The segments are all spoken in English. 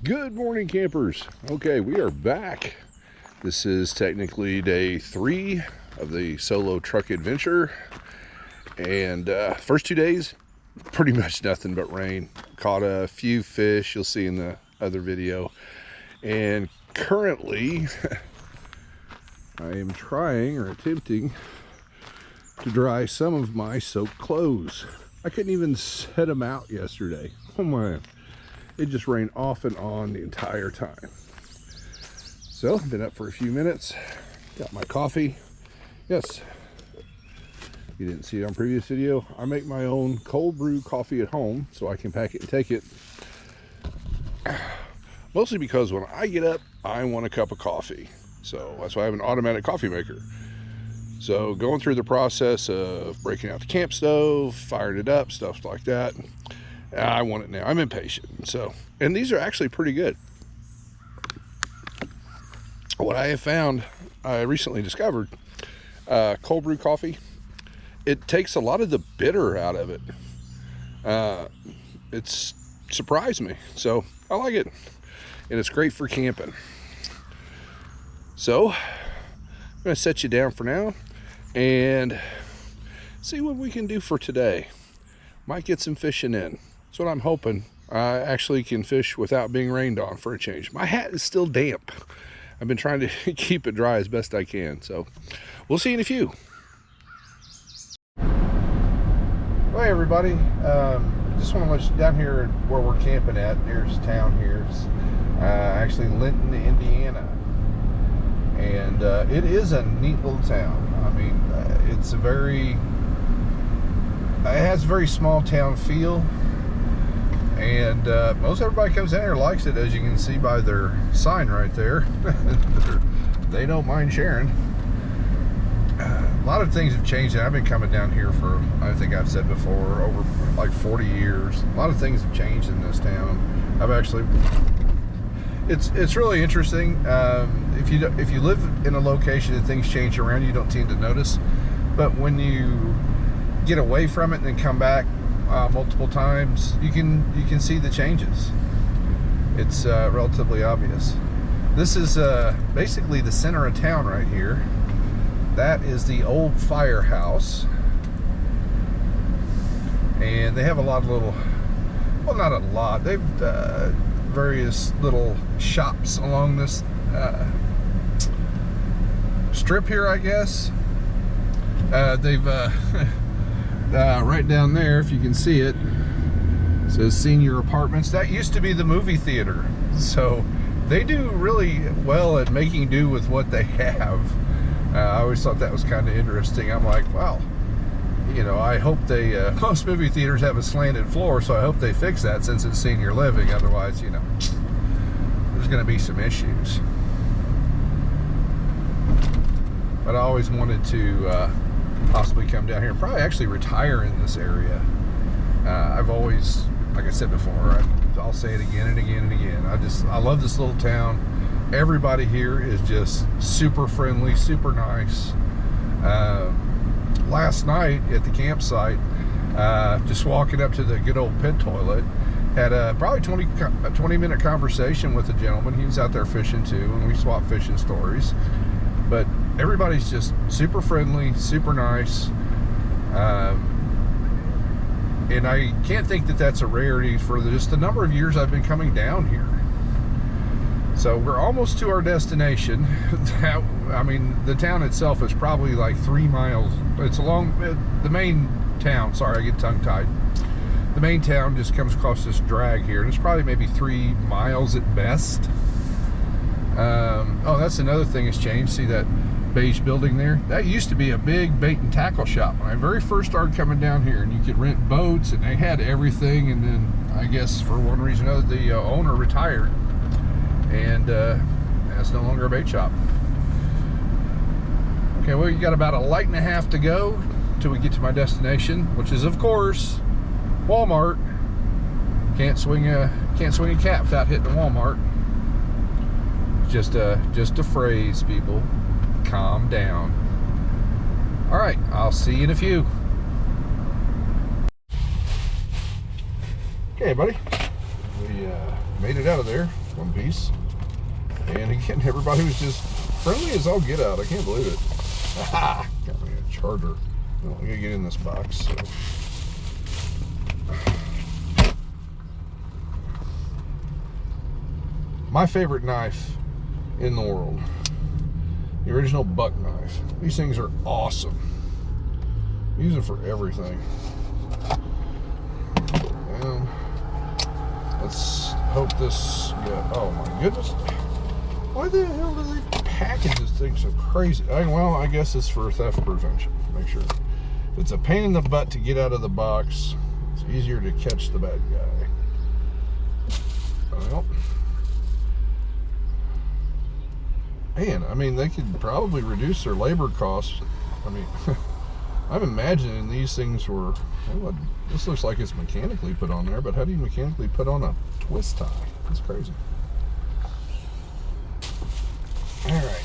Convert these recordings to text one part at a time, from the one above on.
Good morning, campers. Okay, we are back. This is technically day 3 of the solo truck adventure, and first 2 days pretty much nothing but rain. Caught a few fish, you'll see in the other video, and currently I am trying or attempting to dry some of my soaked clothes. I couldn't even set them out yesterday. Oh man, it just rained off and on the entire time. So, been up for a few minutes, got my coffee. Yes, you didn't see it on previous video. I make my own cold brew coffee at home so I can pack it and take it. Mostly because when I get up, I want a cup of coffee. So that's why I have an automatic coffee maker. So going through the process of breaking out the camp stove, firing it up, stuff like that, I want it now. I'm impatient. So, and these are actually pretty good. What I have found, I recently discovered, cold brew coffee, it takes a lot of the bitter out of it. It's surprised me. So I like it. And it's great for camping. So I'm going to set you down for now and see what we can do for today. Might get some fishing in. That's what I'm hoping. I actually can fish without being rained on for a change. My hat is still damp. I've been trying to keep it dry as best I can. So we'll see you in a few. Hey everybody. Just want to let you down here where we're camping at. Here's town here. It's actually Linton, Indiana. And it is a neat little town. I mean, it's a very, it has a very small town feel. And most everybody comes in here likes it, as you can see by their sign right there. They don't mind sharing. A lot of things have changed. I've been coming down here for, I think I've said before, over like 40 years. A lot of things have changed in this town. I've actually, it's really interesting. If you live in a location and things change around, you don't tend to notice. But when you get away from it and then come back multiple times, you can see the changes. It's relatively obvious. This is basically the center of town right here. That is the old firehouse, and they have a lot of little, well, not a lot, they've various little shops along this strip here, I guess. They've right down there, if you can see it, says senior apartments. That used to be the movie theater, so they do really well at making do with what they have. I always thought that was kind of interesting. I'm like, well, you know, I hope they, most movie theaters have a slanted floor, so I hope they fix that since it's senior living. Otherwise, you know, there's going to be some issues. But I always wanted to possibly come down here and probably actually retire in this area. I've always, like I said before, I'll say it again and again and again, I love this little town. Everybody here is just super friendly, super nice. Last night at the campsite, just walking up to the good old pit toilet, had a probably 20-minute conversation with a gentleman. He was out there fishing too, and we swapped fishing stories. But everybody's just super friendly, super nice. And I can't think that that's a rarity for just the number of years I've been coming down here. So we're almost to our destination. I mean, the town itself is probably like 3 miles. It's along the main town. Sorry, I get tongue-tied. The main town just comes across this drag here, and it's probably maybe 3 miles at best. Oh, that's another thing that's changed. See that beige building there? That used to be a big bait and tackle shop when I very first started coming down here, and you could rent boats, and they had everything. And then I guess for one reason or another, the owner retired, and that's no longer a bait shop. Okay, well, you got about a light and a half to go till we get to my destination, which is, of course, Walmart. Can't swing a cat without hitting a Walmart. Just a phrase, people. Calm down. All right, I'll see you in a few. Okay, buddy. we made it out of there one piece. And again, everybody was just friendly as all get out. I can't believe it. Aha! Got me a charger. Well, I gotta get in this box. So. My favorite knife in the world, the original buck knife. These things are awesome. Use it for everything. And let's hope this. Oh my goodness! Why the hell do they package this thing so crazy? Well, I guess it's for theft prevention. Make sure. If it's a pain in the butt to get out of the box, it's easier to catch the bad guy. Well. Man, I mean, they could probably reduce their labor costs. I mean, I'm imagining these things were, well, this looks like it's mechanically put on there, but how do you mechanically put on a twist tie? That's crazy. All right,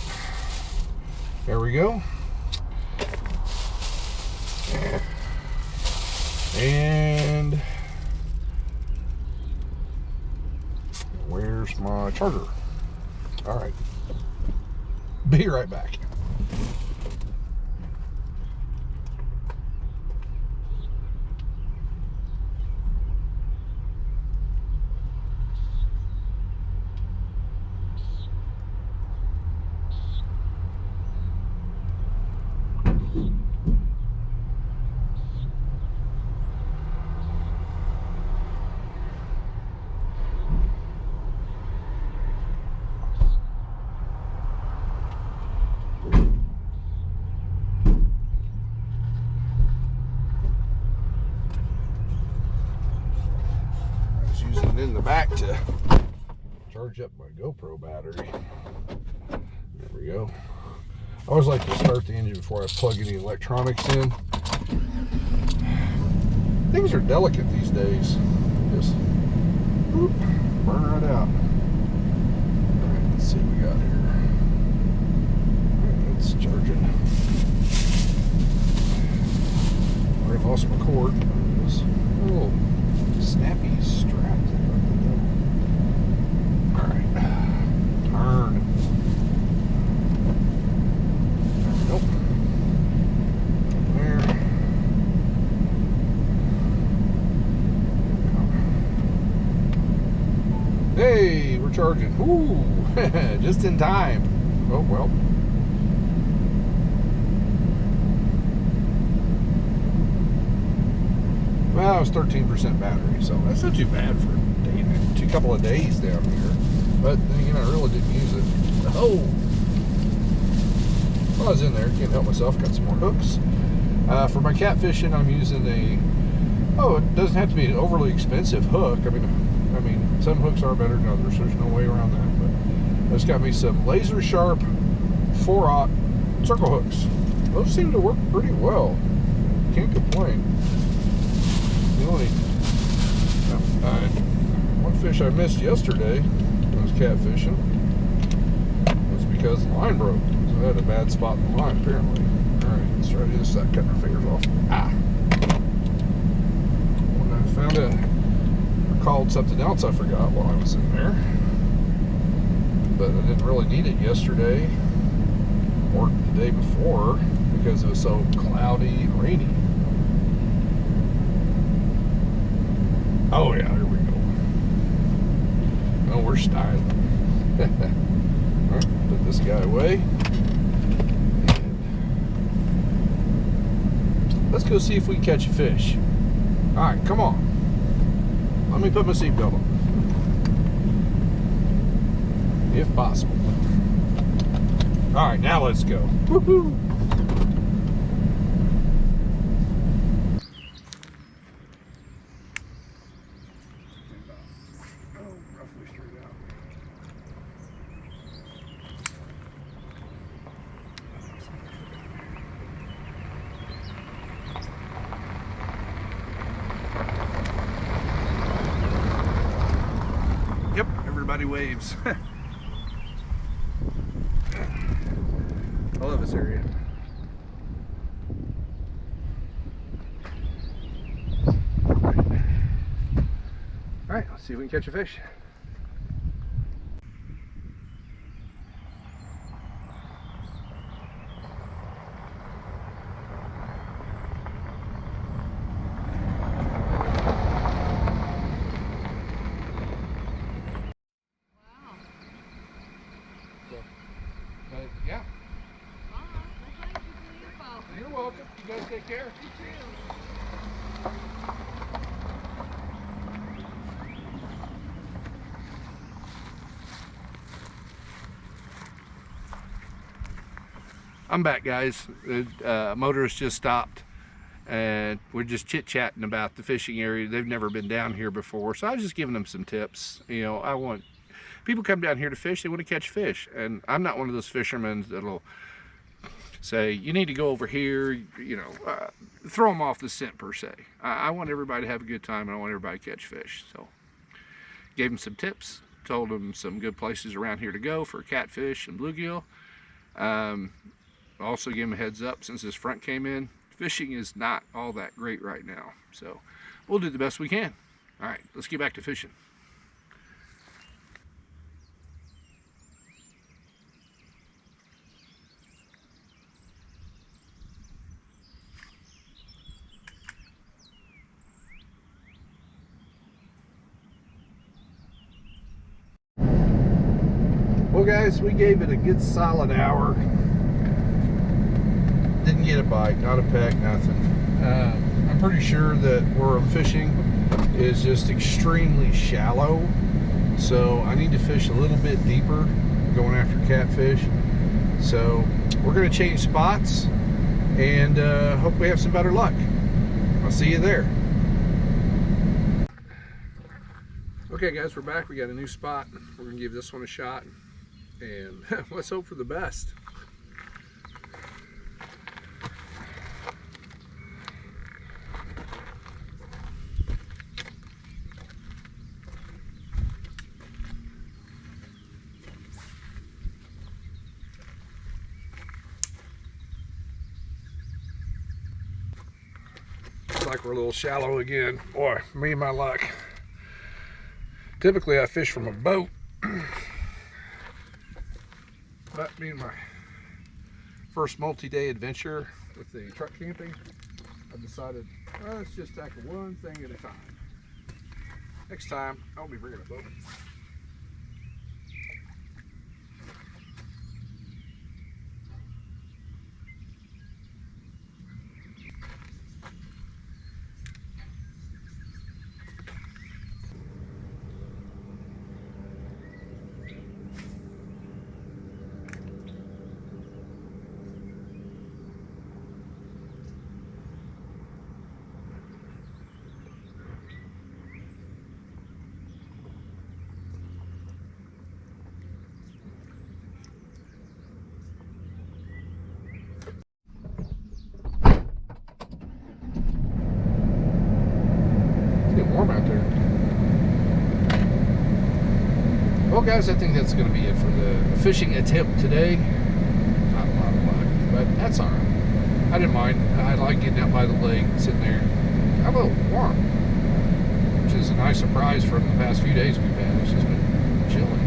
there we go. And where's my charger? All right. Be right back. In the back to charge up my GoPro battery. There we go. I always like to start the engine before I plug any electronics in. Things are delicate these days. Just whoop, burn right out. Alright, let's see what we got here. Alright, it's charging. Already lost my cord. There's a little snappy strap there. Alright. Turn. Nope. There. Hey, we're charging. Ooh, just in time. Oh, well. Well, it's 13% battery, so that's not too bad for a couple of days down here. But then again, I really didn't use it. Oh! While I was in there, can't help myself, got some more hooks. For my catfishing, I'm using it doesn't have to be an overly expensive hook. I mean, some hooks are better than others. There's no way around that. But it's got me some laser sharp 4/0 circle hooks. Those seem to work pretty well. Can't complain. The only one fish I missed yesterday when I was catfishing was because the line broke. So I had a bad spot in the line, apparently. Alright, let's try to do this without cutting our fingers off. Ah! When I recalled something else I forgot while I was in there. But I didn't really need it yesterday or the day before because it was so cloudy and rainy. Oh yeah, here we go. Oh, we're styling. Alright, put this guy away. And let's go see if we can catch a fish. Alright, come on. Let me put my seatbelt on. If possible. Alright, now let's go. Woohoo! Yep, everybody waves. I love this area. Alright, let's see if we can catch a fish. But yeah. You're welcome. You guys take care. You too. I'm back, guys. The motorist just stopped and we're just chit-chatting about the fishing area. They've never been down here before, so I was just giving them some tips. You know, I want people come down here to fish, they want to catch fish, and I'm not one of those fishermen that'll say you need to go over here, you know, throw them off the scent per se. I want everybody to have a good time, and I want everybody to catch fish. So gave them some tips, told them some good places around here to go for catfish and bluegill. Also gave them a heads up, since this front came in, fishing is not all that great right now, so we'll do the best we can. All right, let's get back to fishing. Well, guys, we gave it a good solid hour. Didn't get a bite, not a peck, nothing. I'm pretty sure that where I'm fishing is just extremely shallow, so I need to fish a little bit deeper going after catfish. So we're going to change spots and hope we have some better luck. I'll see you there. Okay, guys, we're back. We got a new spot. We're going to give this one a shot, and let's hope for the best. Looks like we're a little shallow again. Boy, me and my luck. Typically I fish from a boat, but being my first multi-day adventure with the truck camping, I decided, well, let's just tackle one thing at a time. Next time I'll be bringing a boat. Warm out there. Well, guys, I think that's going to be it for the fishing attempt today. Not a lot of luck, but that's all right. I didn't mind. I like getting out by the lake, sitting there. I'm a little warm, which is a nice surprise from the past few days we've had. It's just been chilly.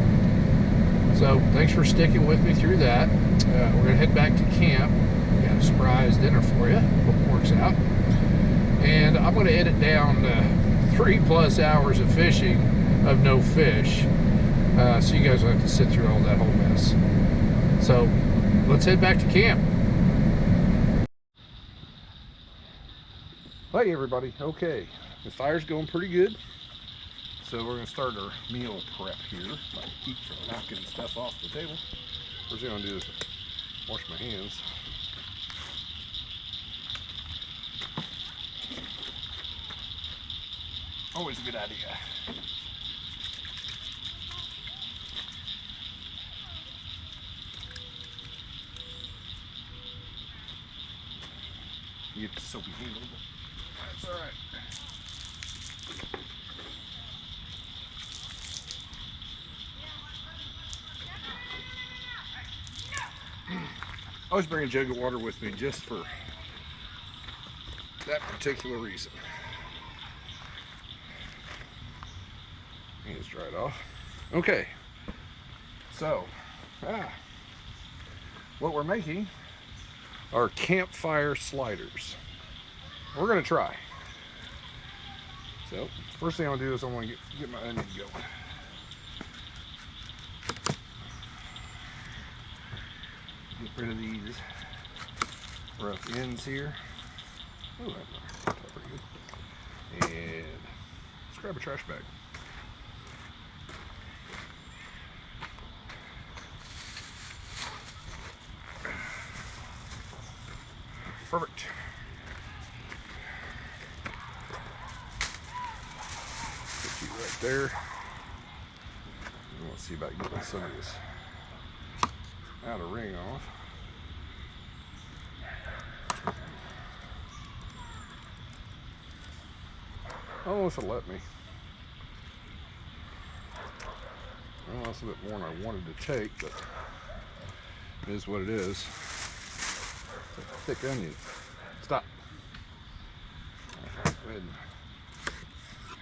So thanks for sticking with me through that. We're going to head back to camp. We got a surprise dinner for you. Hope it works out. And I'm going to edit down 3+ hours of fishing of no fish, so you guys will have to sit through all that whole mess. So let's head back to camp. Hey everybody. Okay, the fire's going pretty good, so we're going to start our meal prep here. I keep knocking stuff off the table. First thing I'm going to do is wash my hands. Always a good idea. You get the soapy handle, but that's all right. I always bring a jug of water with me just for that particular reason. right off. Okay, so what we're making are campfire sliders. We're gonna try. So first thing I'm gonna do is I want to get my onion going. Get rid of these rough ends here. Oh, that's pretty good. And let's grab a trash bag. Perfect. Put you right there. Let's see about getting some of this outer ring off. I don't know if it'll let me. Well, that's a bit more than I wanted to take, but it is what it is. It's a thick onion. Stop. Go ahead and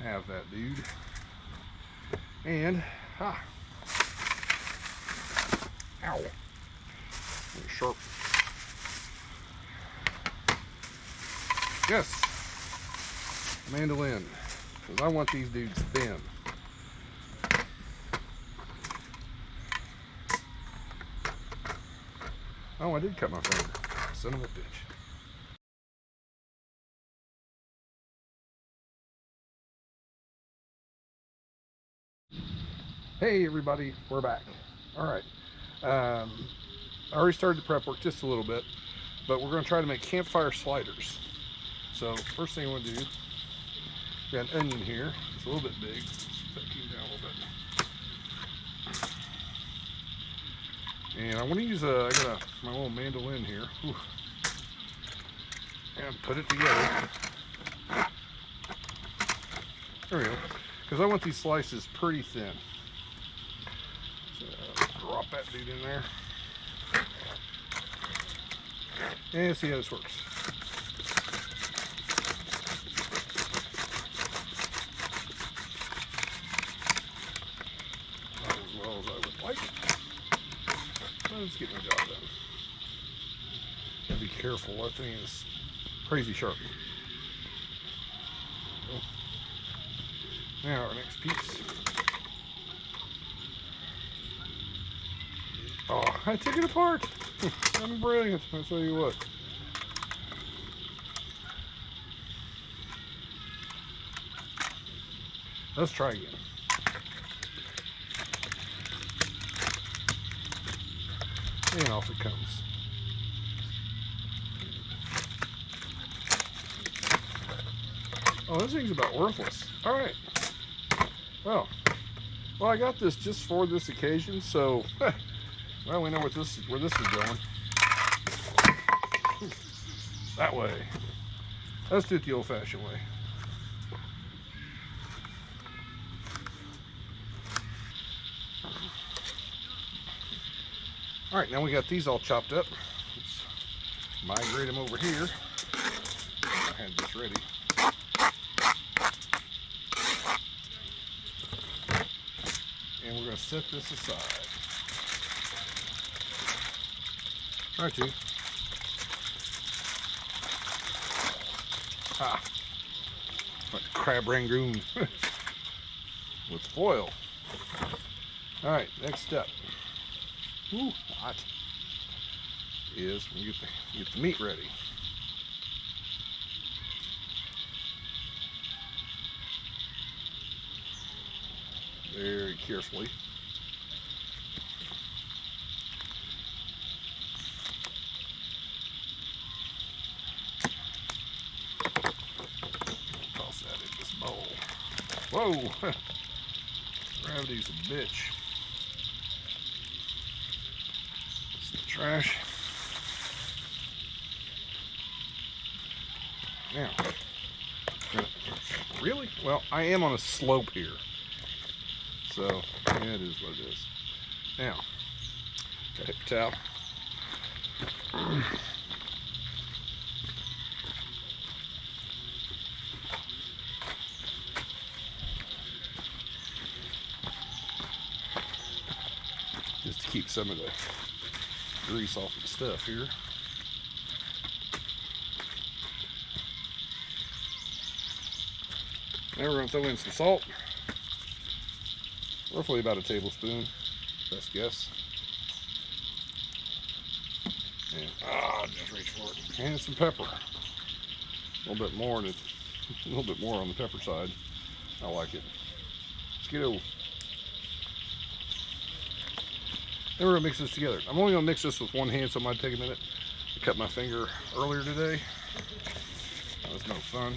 have that, dude. And, ow. Really sharp. Yes. Mandolin. Because I want these dudes thin. Oh, I did cut my finger. Son of a bitch. Hey everybody, we're back. Alright. I already started the prep work just a little bit, but we're going to try to make campfire sliders. So, first thing I want to do, we got an onion here. It's a little bit big. Set it down a little bit. And I want to use I got my little mandolin here. Whew. And put it together. There we go. Because I want these slices pretty thin. So, drop that dude in there. And see how this works. Not as well as I would like. But let's get my job done. Gotta be careful. That thing is crazy sharp. Now our next piece. Oh, I took it apart. I'm brilliant. I'll tell you what. Let's try again. And off it comes. Oh, this thing's about worthless. All right. Well, I got this just for this occasion, so well, we know where this is going. That way. Let's do it the old-fashioned way. All right, now we got these all chopped up. Let's migrate them over here. I had this ready. And we're going to set this aside. Try to. Like crab rangoon with foil. All right, next step. Ooh, hot. Is we get the meat ready. Very carefully. Toss that in this bowl. Whoa! Gravity's a bitch. It's the trash. Now, really? Well, I am on a slope here. So, yeah, it is what it is. Now, got a paper towel. keep some of the grease off of the stuff here. Now we're going to throw in some salt. Roughly about a tablespoon, best guess. And just reach for it. And some pepper. A little bit more on the pepper side. I like it. Skidoo. Then we're gonna mix this together. I'm only gonna mix this with one hand, so it might take a minute. I cut my finger earlier today. That was no fun.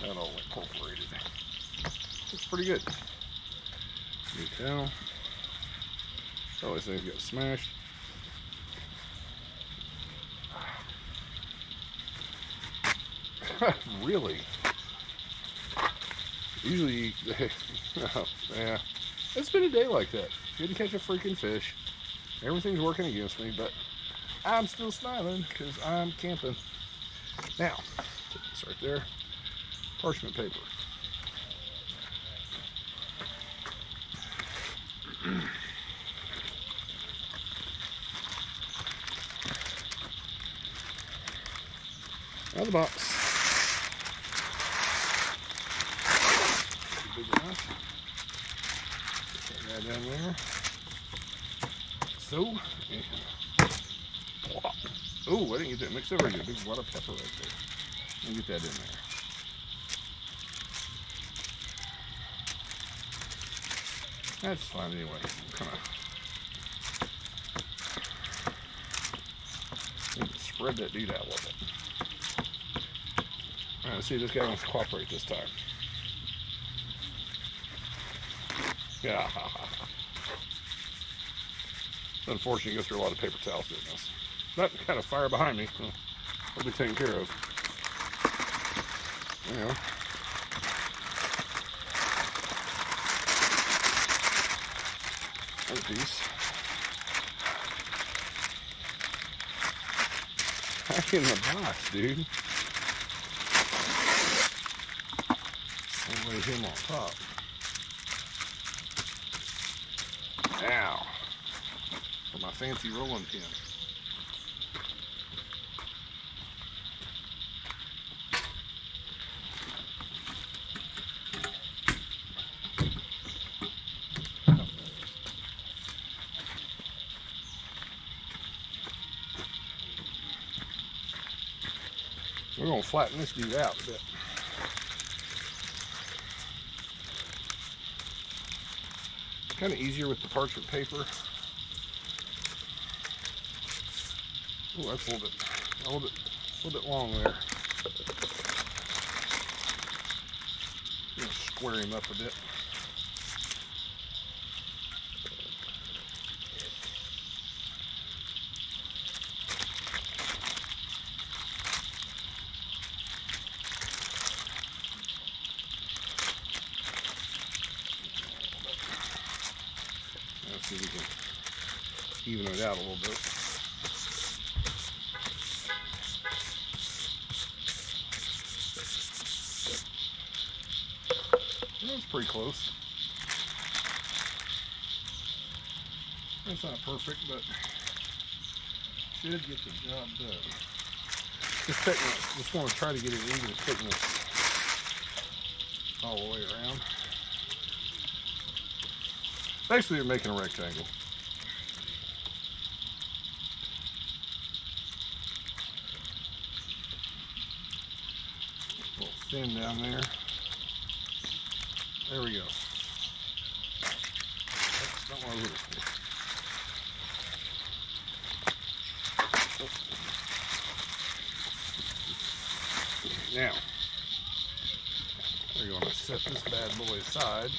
That all incorporated. Looks pretty good. New towel. Oh, this thing's got smashed. Really? Usually, oh, yeah. It's been a day like that. Didn't catch a freaking fish. Everything's working against me, but I'm still smiling because I'm camping. Now, put this right there. Parchment paper. Out of the box. Big enough. Put that down there. So, oh, I didn't get that mixed over. I got a big wad of pepper right there. Let me get that in there. That's fine anyway. Kind of spread that dude out a little bit. All right, let's see if this guy wants to cooperate this time. Yeah. Unfortunately, you go through a lot of paper towels doing this. That kind of fire behind me. Will be taken care of. Yeah. Another piece. Back in the box, dude. I'll lay him on top. Now, for my fancy rolling pin. We're going to flatten this dude out a bit. It's kind of easier with the parchment paper. Oh, that's a little bit long there. I'm going to square him up a bit. Let's see if we can even it out a little bit. That's pretty close. That's not perfect, but should get the job done. Just want to try to get it even thickness all the way around. Basically, you're making a rectangle. A little thin down there. There we go. That's not what I was looking for. Now, we're going to set this bad boy aside.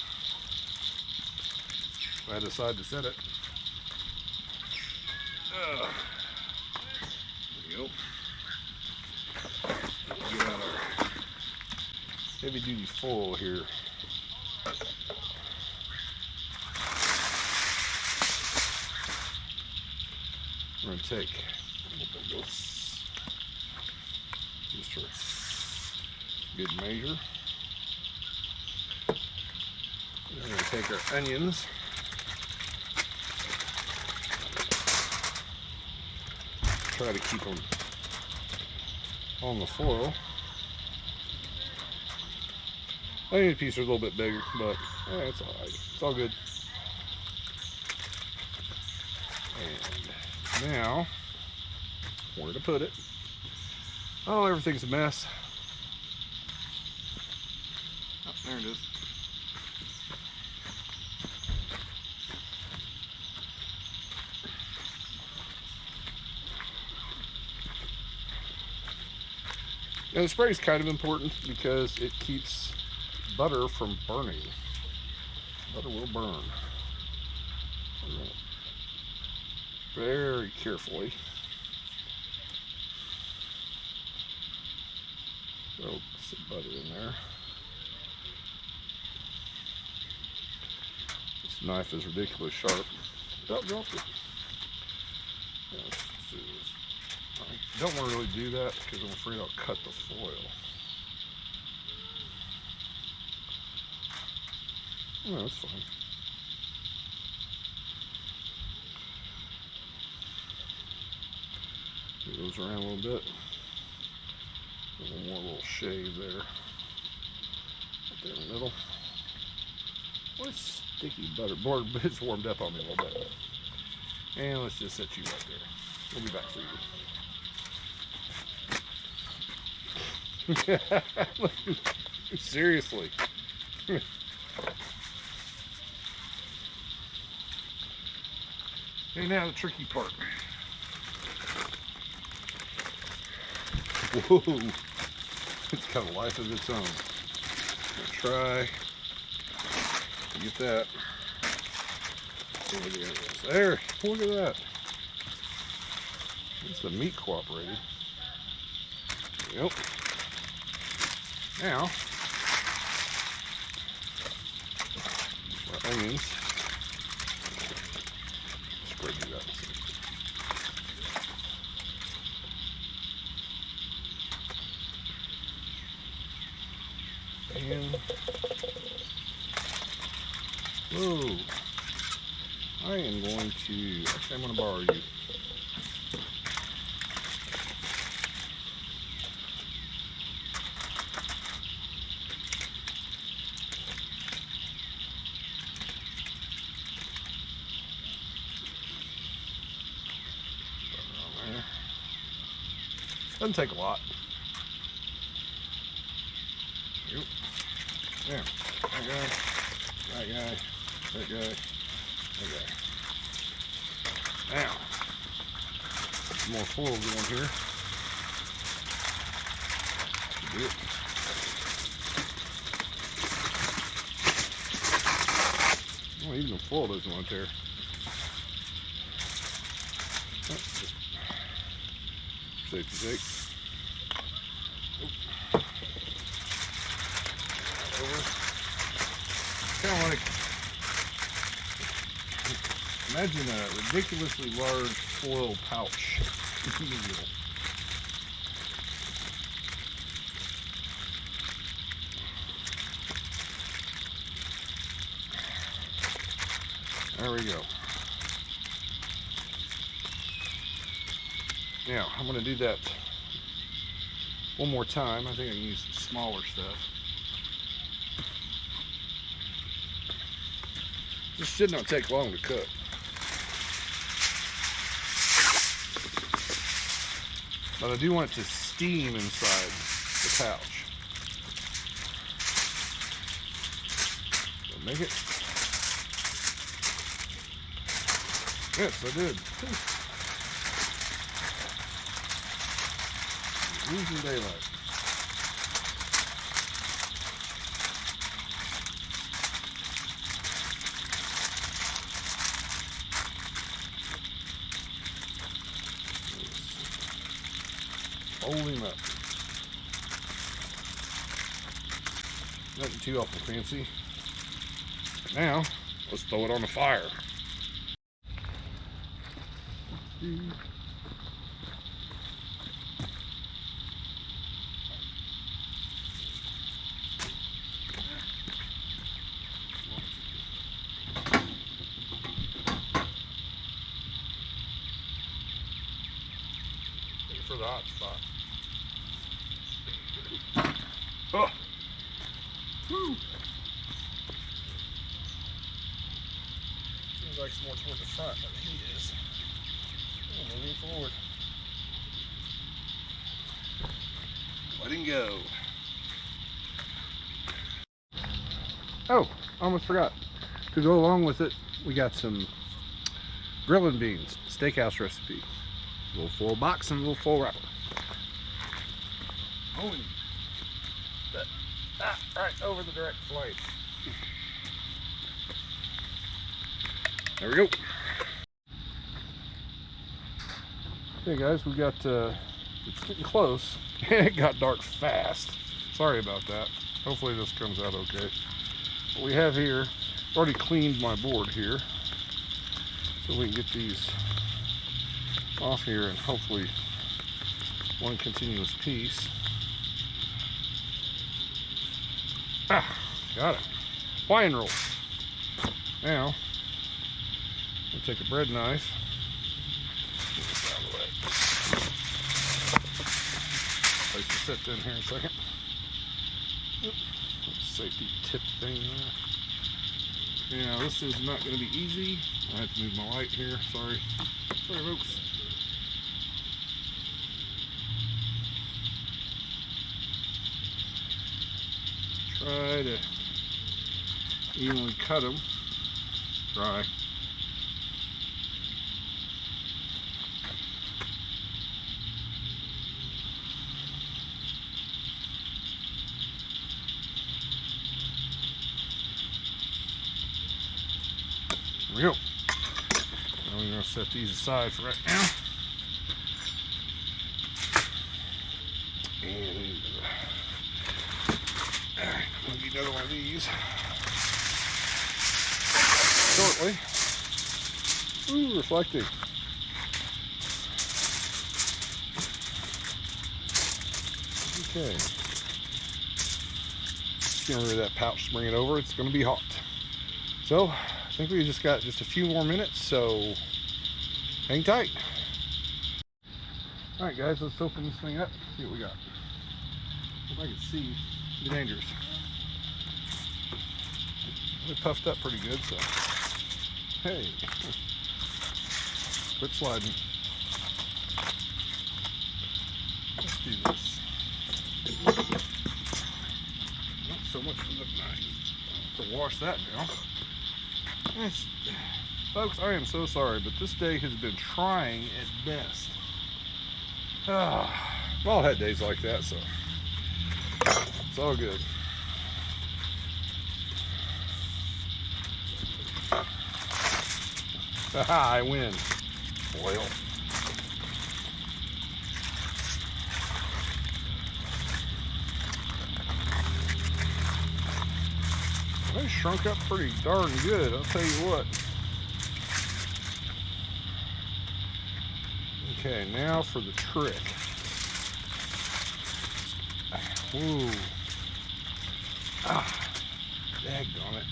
I decide to set it. There we go. Get out our heavy duty foil here. We're going to take a little bit of this just for Good measure. We're going to take our onions. Try to keep them on the foil. Onion pieces are a little bit bigger, but yeah, it's all right. It's all good. And now, where to put it? Oh, everything's a mess. Oh, there it is. Now the spray is kind of important because it keeps butter from burning. Butter will burn. Very carefully. Throw some butter in there. This knife is ridiculously sharp. Don't drop it. Let's do this. I don't want to really do that because I'm afraid I'll cut the foil. Oh, that's fine. Move those around a little bit. A little more little shave there. Right there in the middle. What's sticky butter? Board, it's warmed up on me a little bit. And let's just set you right there. We'll be back for you. Seriously. And now the tricky part. Whoa. It's got a life of its own. I'm gonna try to get that. There, look at that. It's the meat cooperated. Yep. Now, our onions. Spread these out. And, whoa. I am going to, actually I'm going to borrow you. Doesn't take a lot. Yep. Yeah. That guy. That guy. That guy. That guy. Now, some more foil going here. Should do it. Oh, even the foil doesn't want to tear. Safety sake. Over. Kind of like, imagine a ridiculously large foil pouch. There we go. Now, I'm going to do that one more time. I think I can use some smaller stuff. This should not take long to cook. But I do want it to steam inside the pouch. Did I make it? Yes, I did. Losing daylight. Hold him up. Nothing too awful fancy. Now, let's throw it on the fire. for the hot spot. Oh. Woo. Seems like it's more toward the front than the heat is. Oh, moving forward. Letting go. Oh, almost forgot. To go along with it, we got some grilling beans, steakhouse recipe. A little full box and a little full wrapper. Oh, right over the direct flame. There we go. Okay guys, we got, it's getting close. It got dark fast. Sorry about that. Hopefully this comes out okay. What we have here, I've already cleaned my board here, so we can get these off here and hopefully one continuous piece. Ah, got it. Hawaiian roll. Now, we'll take a bread knife. Get this out of the way. Place the set in here in a second. Safety tip thing there. Yeah, this is not going to be easy. I have to move my light here. Sorry. Sorry, folks. Try to evenly cut them. Try. There we go. Now we're going to set these aside for right now. And I'm going to get another one of these shortly. Ooh, reflecting. Okay. Get rid of that pouch to bring it over. It's going to be hot. So, I think we just got just a few more minutes, so hang tight. Alright guys, let's open this thing up, see what we got. If I can see, it'd be dangerous. It puffed up pretty good, so hey, quit sliding. Let's do this. Not so much for the knife. To wash that down. Yes. Folks, I am so sorry, but this day has been trying at best. Well, I had days like that, so it's all good. Haha, I win. Oil. They shrunk up pretty darn good, I'll tell you what. Okay, now for the trick. Ooh. Ah, daggone it.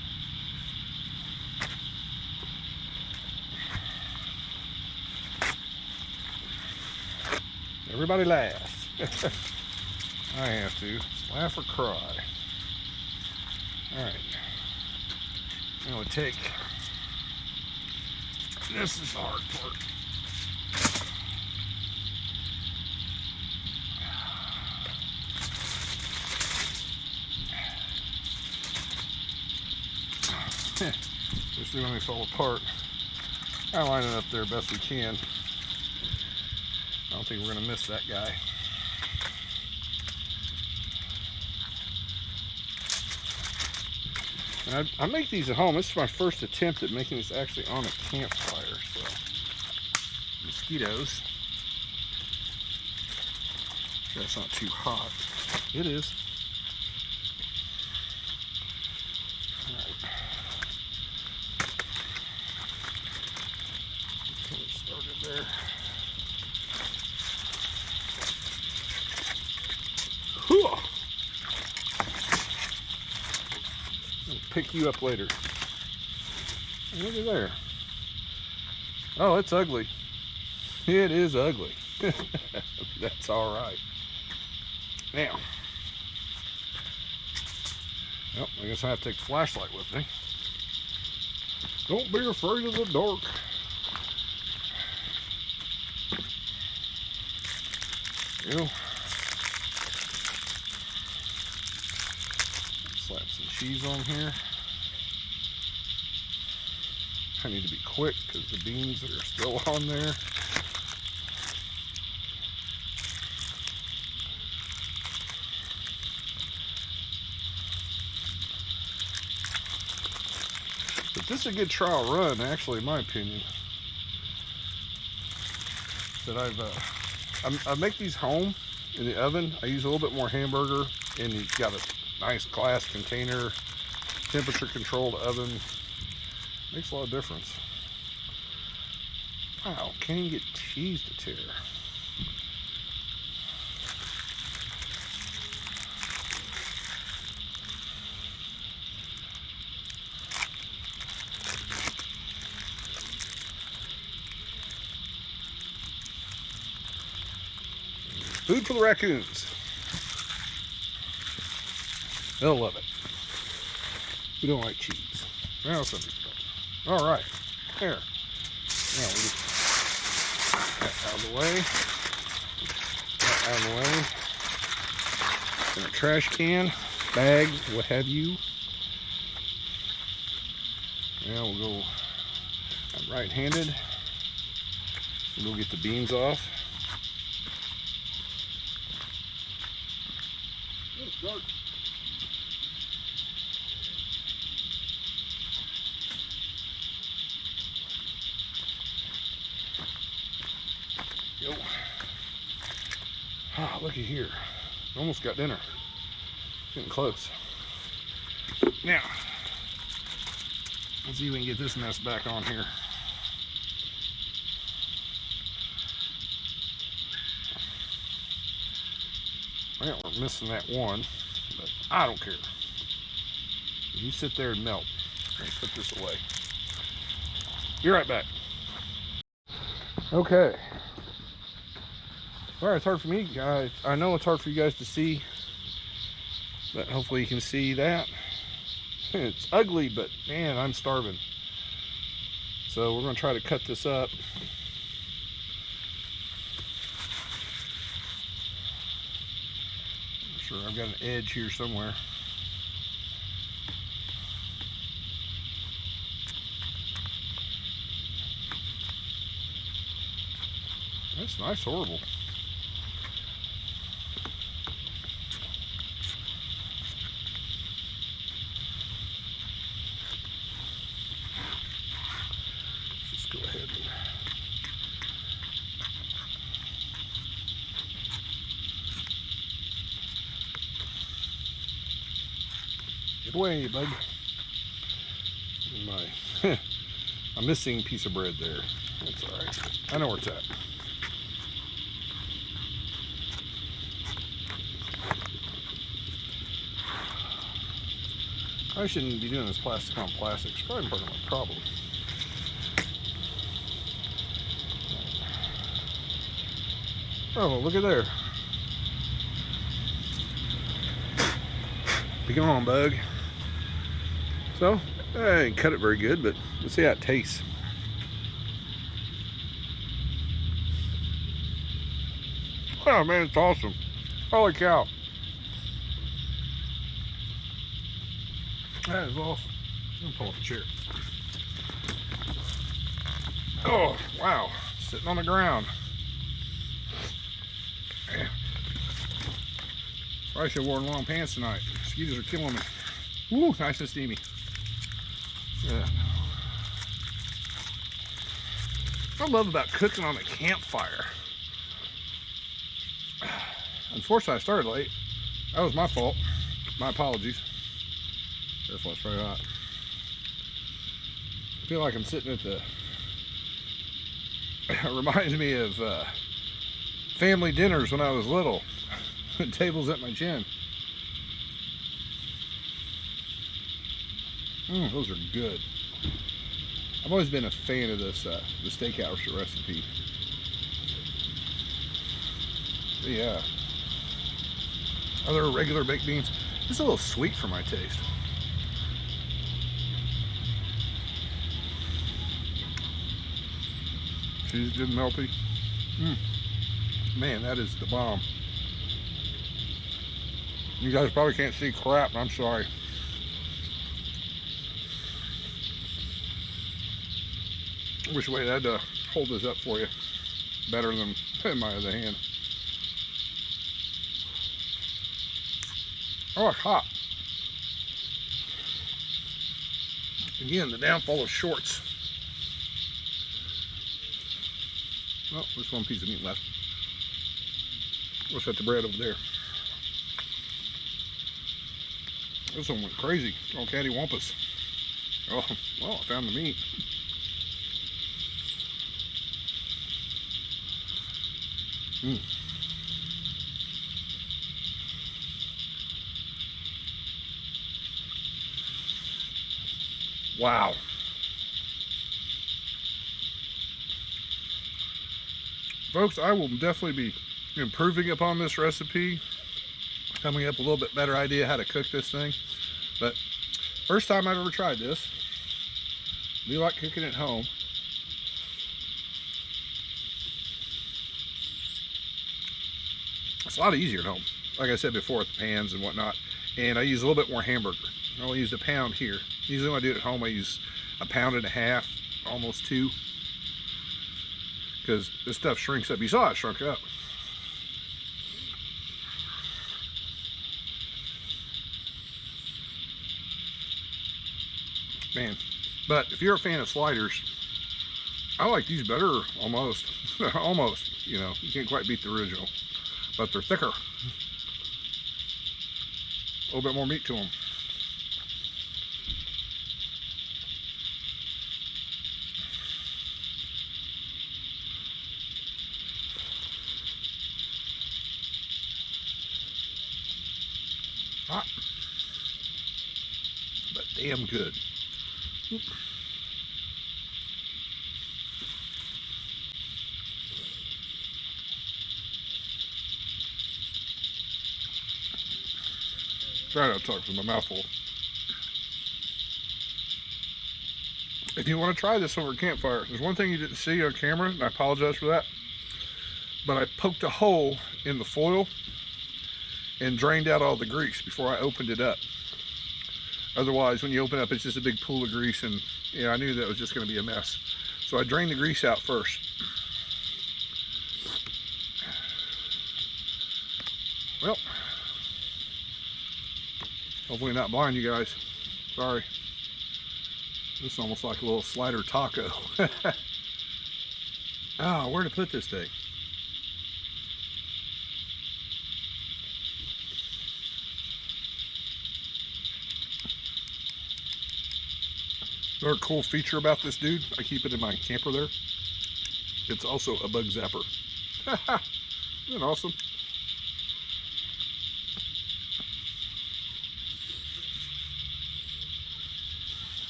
Everybody laugh. I have to. Laugh or cry. Alright. Now we take, this is the hard part. Especially when they fall apart. I line it up there best we can. I don't think we're going to miss that guy. And I make these at home. This is my first attempt at making this actually on a campfire. So, mosquitoes. That's not too hot. It is. All right. Get it started there. Whew. I'll pick you up later. Look at there. Oh, it's ugly. It is ugly. That's all right. Now, well, I guess I have to take the flashlight with me. Don't be afraid of the dark. You know, slap some cheese on here. I need to be quick because the beans are still on there. But this is a good trial run, actually, in my opinion. That I make these home in the oven. I use a little bit more hamburger, and you've got a nice glass container, temperature controlled oven. Makes a lot of difference. Wow, can't even get cheese to tear. Food for the raccoons. They'll love it. We don't like cheese. Well, some people don't. All right, there. Now we get that out of the way. That out of the way. In a trash can, bag, what have you. Now we'll go. I'm right-handed. We'll get the beans off. Dark. Yo. Ah, looky here. Almost got dinner. Getting close. Now, let's see if we can get this mess back on here. Well, we're missing that one, but I don't care. You sit there and melt. Let's put this away. Be right back. Okay. All right, it's hard for me, guys. I know it's hard for you guys to see, but hopefully you can see that. It's ugly, but man, I'm starving. So we're going to try to cut this up. I've got an edge here somewhere. That's nice, horrible. Let's just go ahead and get away, bud. My a missing piece of bread there. That's all right. I know where it's at. I shouldn't be doing this plastic on plastic. It's probably part of my problem. Oh, look at there. Be gone, bug. So, I didn't cut it very good, but let's see how it tastes. Oh man, it's awesome. Holy cow. That is awesome. I'm gonna pull off the chair. Oh, wow. Sitting on the ground. Man. Probably should have worn long pants tonight. Mosquitoes are killing me. Woo, nice and steamy. Yeah. What I love about cooking on a campfire. Unfortunately, I started late. That was my fault. My apologies. Careful, it's very hot. I feel like I'm sitting at the... It reminds me of family dinners when I was little. Tables at my chin. Those are good. I've always been a fan of this the steakhouse recipe. the other regular baked beans. It's a little sweet for my taste. Cheese didn't melty. Man, that is the bomb. You guys probably can't see crap. I'm sorry. I wish I had to hold this up for you better than in my other hand. Oh, it's hot. Again, the downfall of shorts. Oh, there's one piece of meat left. We'll set the bread over there. This one went crazy. Oh, cattywampus. Oh, well, I found the meat. Wow. Folks, I will definitely be improving upon this recipe, coming up with a little bit better idea how to cook this thing. But first time I've ever tried this. We like cooking at home. It's a lot easier at home, like I said before, with the pans and whatnot. And I use a little bit more hamburger. I only used a pound here. Usually when I do it at home, I use 1.5 pounds, almost 2, because this stuff shrinks up. You saw it shrunk up. Man, but if you're a fan of sliders, I like these better, almost. Almost, you know, you can't quite beat the original, but they're thicker. A little bit more meat to them. Hot, but damn good. Oop. Try not to talk with my mouth full. If you want to try this over at Campfire, there's one thing you didn't see on camera, and I apologize for that, but I poked a hole in the foil and drained out all the grease before I opened it up. Otherwise, when you open up, it's just a big pool of grease, and yeah, I knew that was just going to be a mess. So I drained the grease out first. Well, hopefully not blind you guys. Sorry. This is almost like a little slider taco. Oh, where to put this thing? Another cool feature about this dude, I keep it in my camper there. It's also a bug zapper. Isn't that awesome?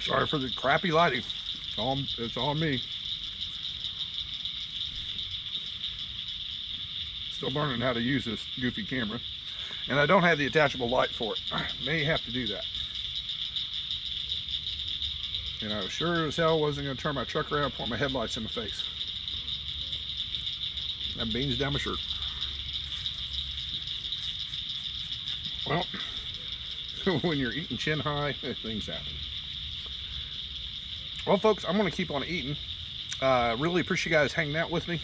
Sorry for the crappy lighting. It's on me. Still learning how to use this goofy camera. And I don't have the attachable light for it. I may have to do that. And I was sure as hell wasn't going to turn my truck around and point my headlights in the face. That beans down my shirt. Well, when you're eating chin high, things happen. Well, folks, I'm going to keep on eating. Really appreciate you guys hanging out with me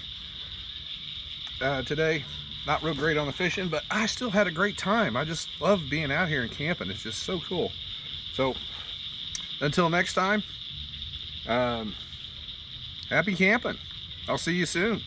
today. Not real great on the fishing, but I still had a great time. I just love being out here and camping. It's just so cool. So until next time, happy camping. I'll see you soon.